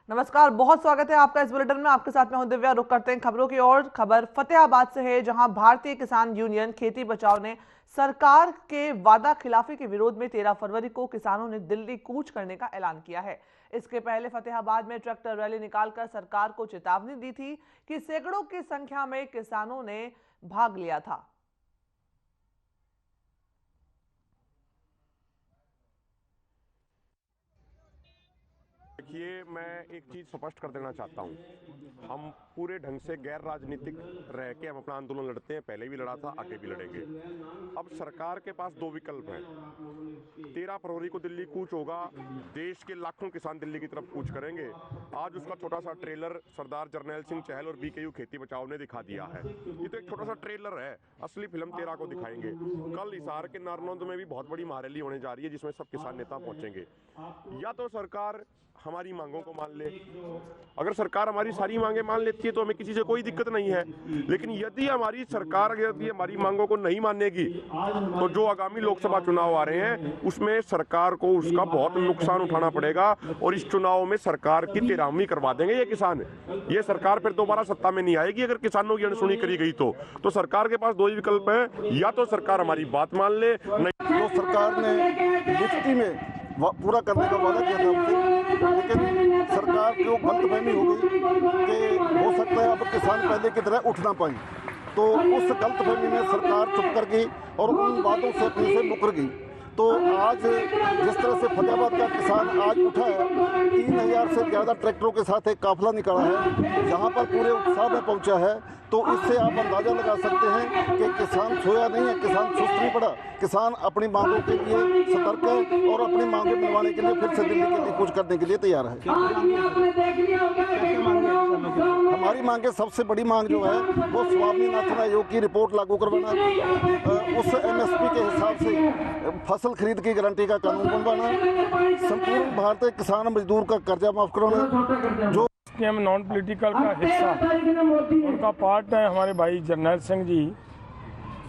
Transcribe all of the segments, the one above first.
नमस्कार, बहुत स्वागत है आपका इस बुलेटिन में। आपके साथ मैं हूं दिव्या। रुक करते हैं खबरों की ओर। खबर फतेहाबाद से है, जहां भारतीय किसान यूनियन खेती बचाओ ने सरकार के वादा खिलाफी के विरोध में 13 फरवरी को किसानों ने दिल्ली कूच करने का ऐलान किया है। इसके पहले फतेहाबाद में ट्रैक्टर रैली निकालकर सरकार को चेतावनी दी थी कि सैकड़ों की संख्या में किसानों ने भाग लिया था। देखिए, मैं एक चीज़ स्पष्ट कर देना चाहता हूँ। हम पूरे ढंग से गैर राजनीतिक रह के हम अपना आंदोलन लड़ते हैं। पहले भी लड़ा था, आगे भी लड़ेंगे। अब सरकार के पास दो विकल्प हैं। 13 फरवरी को दिल्ली कूच होगा। देश के लाखों किसान दिल्ली की तरफ कूच करेंगे। आज उसका छोटा सा ट्रेलर सरदार जरनैल सिंह चहल और बीकेयू खेती बचाओ ने दिखा दिया है। ये तो एक छोटा सा ट्रेलर है, असली फिल्म 13 को दिखाएंगे। कल हिसार के नारनौंद में भी बहुत बड़ी महारैली होने जा रही है, जिसमें सब किसान नेता पहुंचेंगे। या तो सरकार हमारी मांगों को मान ले। अगर सरकार हमारी सारी मांगे मान लेती है तो हमें किसी से कोई दिक्कत नहीं है। लेकिन यदि हमारी सरकार यदि हमारी मांगों को नहीं मानेगी तो जो आगामी लोकसभा चुनाव आ रहे हैं उसमें सरकार को उसका बहुत नुकसान उठाना पड़ेगा। और इस चुनाव में सरकार की तिरामी करवा देंगे ये किसान। ये सरकार फिर दोबारा सत्ता में नहीं आएगी अगर किसानों की अनसुनी करी गई तो सरकार के पास दो ही विकल्प है। या तो सरकार हमारी बात मान ले, नहीं तो सरकार ने लिखती में पूरा करने का वादा किया था हमसे, लेकिन सरकार को गलतफहमी हो गई कि हो सकता है अब किसान पहले की तरह उठ ना पाए। तो उस गलतफहमी में सरकार चुप कर गई और उन बातों से अपने से मुकर गई। तो आज जिस तरह से फतेहाबाद का किसान आज उठा है, 3000 से ज़्यादा ट्रैक्टरों के साथ एक काफिला निकाला है, जहां पर पूरे उत्साह में पहुंचा है। तो इससे आप अंदाजा लगा सकते हैं कि किसान सोया नहीं है, किसान सुस्त नहीं पड़ा। किसान अपनी मांगों के लिए सतर्क है और अपनी मांगें मिलवाने के लिए फिर से दिल्ली के लिए कूच करने के लिए तैयार है। हमारी मांगे, सबसे बड़ी मांग जो है वो स्वामीनाथन आयोग की रिपोर्ट लागू करवाना, उस MSP के हिसाब से फसल खरीद की गारंटी का कानून बनवाना, संपूर्ण भारतीय किसान मजदूर का कर्जा माफ करवाना। जो हम नॉन पॉलिटिकल का हिस्सा उनका पार्ट है हमारे भाई जरनैल सिंह जी।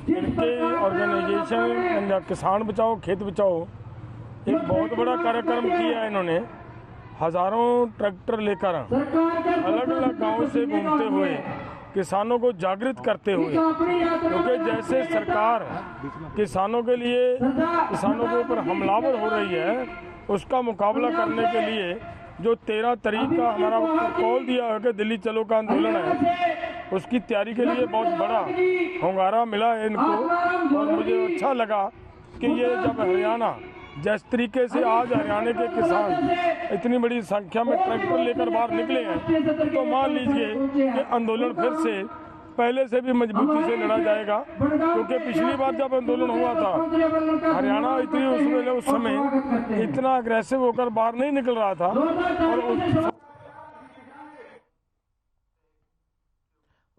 इनके ऑर्गेनाइजेशन किसान बचाओ खेत बचाओ एक बहुत बड़ा कार्यक्रम किया है। इन्होंने हजारों ट्रैक्टर लेकर अलग अलग गांव से घूमते हुए किसानों को जागृत करते हुए, क्योंकि जैसे सरकार किसानों के लिए किसानों के ऊपर हमलावर हो रही है, उसका मुकाबला करने के लिए जो 13 तारीख का हमारा कॉल दिया है कि दिल्ली चलो का आंदोलन है, उसकी तैयारी के लिए बहुत बड़ा होंगारा मिला है इनको। और मुझे अच्छा लगा कि ये जब हरियाणा जिस तरीके से आज हरियाणा के किसान इतनी बड़ी संख्या में ट्रैक्टर लेकर बाहर निकले हैं, तो मान लीजिए कि आंदोलन फिर से पहले से भी मजबूती से लड़ा जाएगा। क्योंकि पिछली बार जब आंदोलन हुआ था, हरियाणा इतनी उस समय इतना अग्रेसिव होकर बाहर नहीं निकल रहा था। और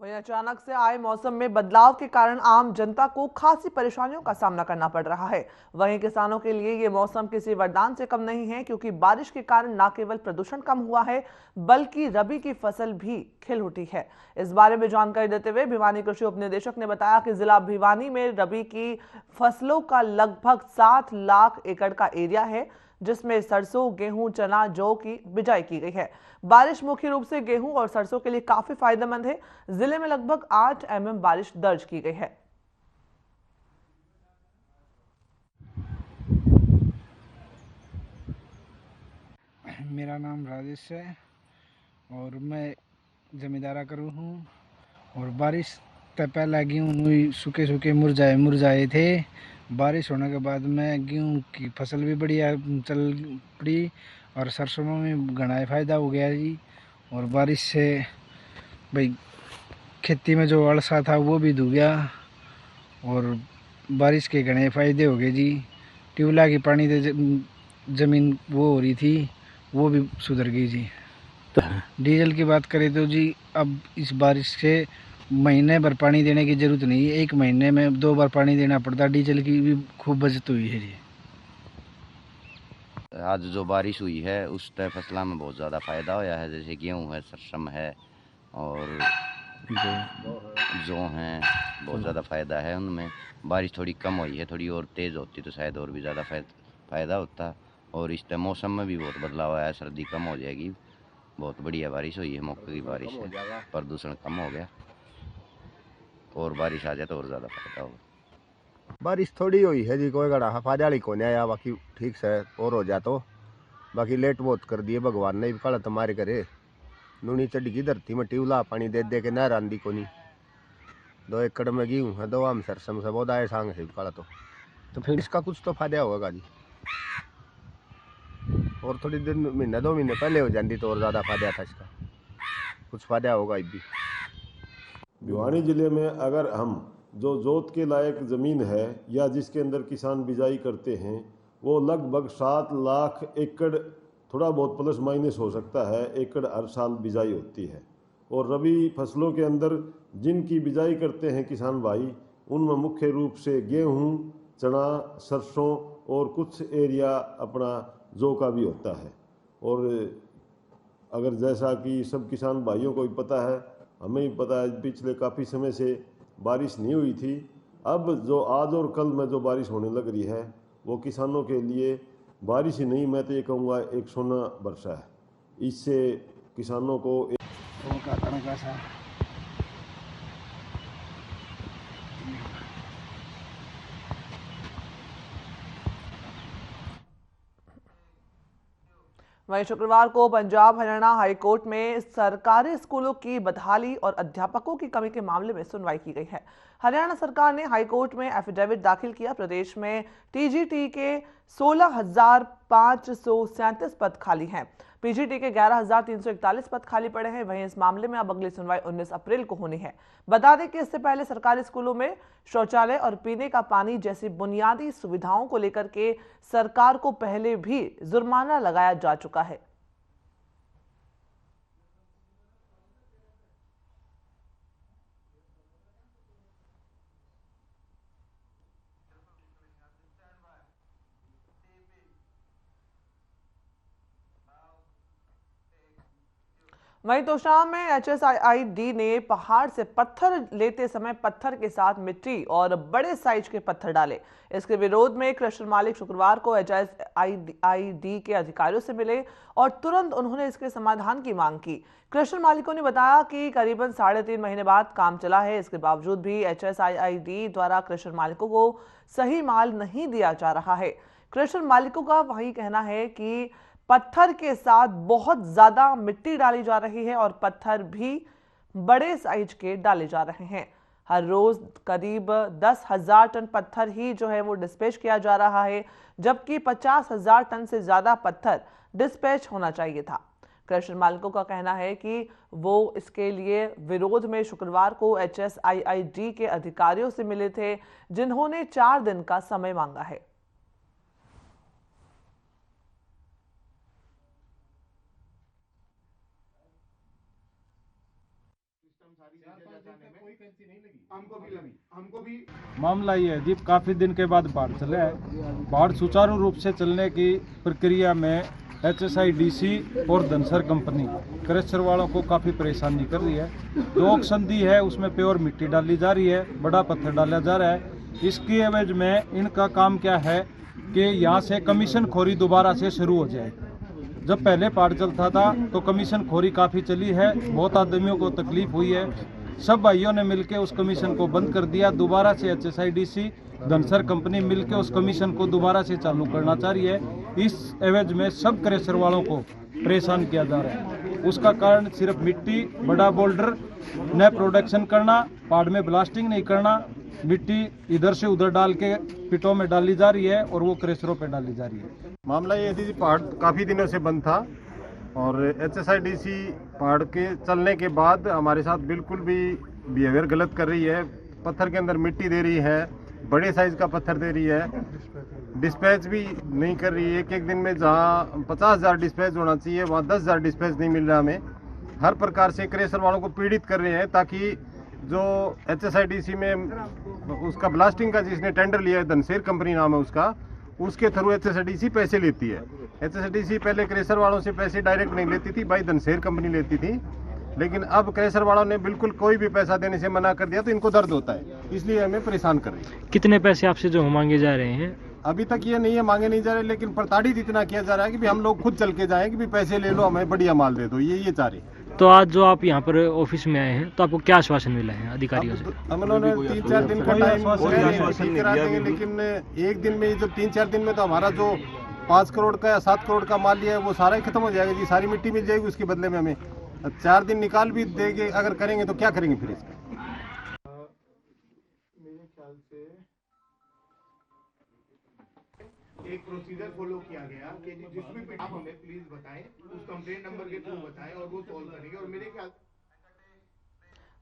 वहीं अचानक से आए मौसम में बदलाव के कारण आम जनता को खासी परेशानियों का सामना करना पड़ रहा है। वहीं किसानों के लिए ये मौसम किसी वरदान से कम नहीं है, क्योंकि बारिश के कारण न केवल प्रदूषण कम हुआ है बल्कि रबी की फसल भी खिल उठी है। इस बारे में जानकारी देते हुए भिवानी कृषि उपनिदेशक ने बताया कि जिला भिवानी में रबी की फसलों का लगभग 7 लाख एकड़ का एरिया है, जिसमें सरसों, गेहूं, चना, जौ की बिजाई की गई है। बारिश मुख्य रूप से गेहूं और सरसों के लिए काफी फायदेमंद है। जिले में लगभग 8 mm बारिश दर्ज की गई है। मेरा नाम राजेश है और मैं जमींदारा करूँ हूँ। और बारिश से पहले गेहूँ सूखे सूखे मुरझाए थे। बारिश होने के बाद में गेहूँ की फसल भी बढ़िया चल पड़ी और सरसों में घना फायदा हो गया जी। और बारिश से भाई खेती में जो अड़सा था वो भी धो गया और बारिश के घने फायदे हो गए जी। ट्यूबवेल की पानी से जमीन वो हो रही थी, वो भी सुधर गई जी। डीजल की बात करें तो जी अब इस बारिश से महीने भर पानी देने की जरूरत नहीं है, 1 महीने में 2 बार पानी देना पड़ता। डीजल की भी खूब बचत हुई है जी। आज जो बारिश हुई है उससे फसलों में बहुत ज़्यादा फ़ायदा होया है, जैसे गेहूँ है, सरसम है और जौ हैं, बहुत ज़्यादा फ़ायदा है उनमें। बारिश थोड़ी कम हुई है, थोड़ी और तेज़ होती तो शायद और भी ज़्यादा फ़ायदा होता। और इस टाइम मौसम में भी बहुत बदलाव आया है, सर्दी कम हो जाएगी, बहुत बढ़िया बारिश हुई है, मौके की बारिश है, प्रदूषण कम हो गया और बारिश आ जाए तो और ज़्यादा फायदा होगा। बारिश थोड़ी हुई है जी, कोई गड़ा फायदा को नहीं आया, बाकी ठीक से और हो जाए तो, बाकी लेट बहुत कर दिए भगवान ने भी काला तुम्हारे करे। नूनी चढ़ी धरती में ट्यूबला पानी दे दे के नहर आंदी को नहीं, 2 एकड़ में गेहूँ है, 2 आम सरसम से बहुत आए सांग से काला तो फिर इसका कुछ तो फायदा होगा जी। और थोड़ी दिन महीना 2 महीने पहले हो जाती तो और ज़्यादा फायदा था इसका, कुछ फायदा होगा अब भी। भिवानी जिले में अगर हम जो जोत के लायक ज़मीन है या जिसके अंदर किसान बिजाई करते हैं वो लगभग 7 लाख एकड़, थोड़ा बहुत प्लस माइनस हो सकता है, एकड़ हर साल बिजाई होती है। और रबी फसलों के अंदर जिनकी बिजाई करते हैं किसान भाई, उनमें मुख्य रूप से गेहूं, चना, सरसों और कुछ एरिया अपना जौ का भी होता है। और अगर जैसा कि सब किसान भाइयों को भी पता है, हमें भी पता है, पिछले काफ़ी समय से बारिश नहीं हुई थी। अब जो आज और कल में जो बारिश होने लग रही है वो किसानों के लिए बारिश ही नहीं, मैं तो ये कहूँगा एक सोना वर्षा है। इससे किसानों को वहीं शुक्रवार को पंजाब हरियाणा हाईकोर्ट में सरकारी स्कूलों की बदहाली और अध्यापकों की कमी के मामले में सुनवाई की गई है। हरियाणा सरकार ने हाईकोर्ट में एफिडेविट दाखिल किया। प्रदेश में टीजीटी के 16,537 पद खाली हैं। पीजीटी के 11,341 पद खाली पड़े हैं। वहीं इस मामले में अब अगली सुनवाई 19 अप्रैल को होनी है। बता दें कि इससे पहले सरकारी स्कूलों में शौचालय और पीने का पानी जैसी बुनियादी सुविधाओं को लेकर के सरकार को पहले भी जुर्माना लगाया जा चुका है। वहीं तोशाम में HSIID ने पहाड़ से पत्थर लेते समय पत्थर के साथ मिट्टी और बड़े साइज के पत्थर डाले। इसके विरोध में क्रशर मालिक शुक्रवार को HSIID के अधिकारियों से मिले और तुरंत उन्होंने इसके समाधान की मांग की। क्रशर मालिकों ने बताया कि करीबन 3.5 महीने बाद काम चला है, इसके बावजूद भी HSIID द्वारा क्रशर मालिकों को सही माल नहीं दिया जा रहा है। क्रशर मालिकों का वही कहना है कि पत्थर के साथ बहुत ज्यादा मिट्टी डाली जा रही है और पत्थर भी बड़े साइज के डाले जा रहे हैं। हर रोज करीब 10,000 टन पत्थर ही जो है वो डिस्पैच किया जा रहा है, जबकि 50,000 टन से ज्यादा पत्थर डिस्पैच होना चाहिए था। क्रशर मालिकों का कहना है कि वो इसके लिए विरोध में शुक्रवार को HSIID के अधिकारियों से मिले थे, जिन्होंने 4 दिन का समय मांगा है। मामला ये है जी, काफ़ी दिन के बाद बाढ़ चले है। बाढ़ सुचारू रूप से चलने की प्रक्रिया में HSIDC और धनसर कंपनी क्रशर वालों को काफ़ी परेशानी कर रही है। जो ऑक्शन दी है उसमें प्योर मिट्टी डाली जा रही है, बड़ा पत्थर डाला जा रहा है। इसकी एवज में इनका काम क्या है कि यहाँ से कमीशन खोरी दोबारा से शुरू हो जाए। जब पहले बाढ़ चलता था तो कमीशन खोरी काफ़ी चली है, बहुत आदमियों को तकलीफ हुई है। सब भाइयों ने मिलकर उस कमीशन को बंद कर दिया। दोबारा से HSIDC धनसर कंपनी मिलकर उस कमीशन को दोबारा से चालू करना चाह रही है। इस एवज में सब क्रशर वालों को परेशान किया जा रहा है। उसका कारण सिर्फ मिट्टी, बड़ा बोल्डर न प्रोडक्शन करना, पहाड़ में ब्लास्टिंग नहीं करना, मिट्टी इधर से उधर डाल के पिटों में डाली जा रही है और वो क्रशरों पे डाली जा रही है। मामला ये थी, पहाड़ काफ़ी दिनों से बंद था और HSIDC पहाड़ के चलने के बाद हमारे साथ बिल्कुल भी बिहेवियर गलत कर रही है। पत्थर के अंदर मिट्टी दे रही है, बड़े साइज का पत्थर दे रही है, डिस्पैच भी नहीं कर रही है। एक दिन में जहां 50,000 डिस्पैच होना चाहिए वहां 10,000 डिस्पैच नहीं मिल रहा हमें। हर प्रकार से क्रशर वालों को पीड़ित कर रहे हैं, ताकि जो HSIDC में उसका ब्लास्टिंग का जिसने टेंडर लिया है, धनसेर कंपनी नाम है उसका, उसके थ्रू HSIDC पैसे लेती है। HSIDC पहले क्रशर वालों से पैसे डायरेक्ट नहीं लेती थी, भाई धनसेर कंपनी लेती थी। लेकिन अब क्रशर वालों ने बिल्कुल कोई भी पैसा देने से मना कर दिया, तो इनको दर्द होता है, इसलिए हमें परेशान कर रही है। कितने पैसे आपसे जो मांगे जा रहे हैं? अभी तक ये नहीं है, मांगे नहीं जा रहे, लेकिन प्रताड़ित इतना किया जा रहा है कि भी हम लोग खुद चल के जाएं कि भी पैसे ले लो, हमें बढ़िया माल दे दो, ये चाह रहे। तो आज जो आप यहाँ पर ऑफिस में आए हैं तो आपको क्या आश्वासन मिला है अधिकारियों से? हम लोगों ने 3-4 दिन का टाइम करा देंगे, लेकिन एक दिन में, जब 3-4 दिन में तो हमारा जो 5 करोड़ का या 7 करोड़ का माल लिया है वो सारा ही खत्म हो जाएगा जी, सारी मिट्टी मिल जाएगी उसके बदले में। हमें 4 दिन निकाल भी देंगे, अगर करेंगे तो क्या करेंगे फिर इसका? मेरे ख्याल से एक प्रोसीजर फॉलो किया गया कि जिसमें भी आप हमें प्लीज बताएं, उस कंप्लेंट नंबर के थ्रू बताएं और वो सॉल्व करेंगे। और मेरे ख्याल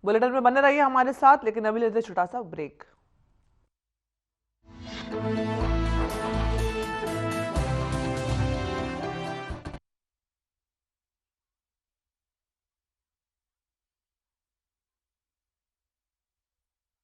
बुलेटिन में बने रहिए हमारे साथ, लेकिन अभी लेते छोटा सा ब्रेक।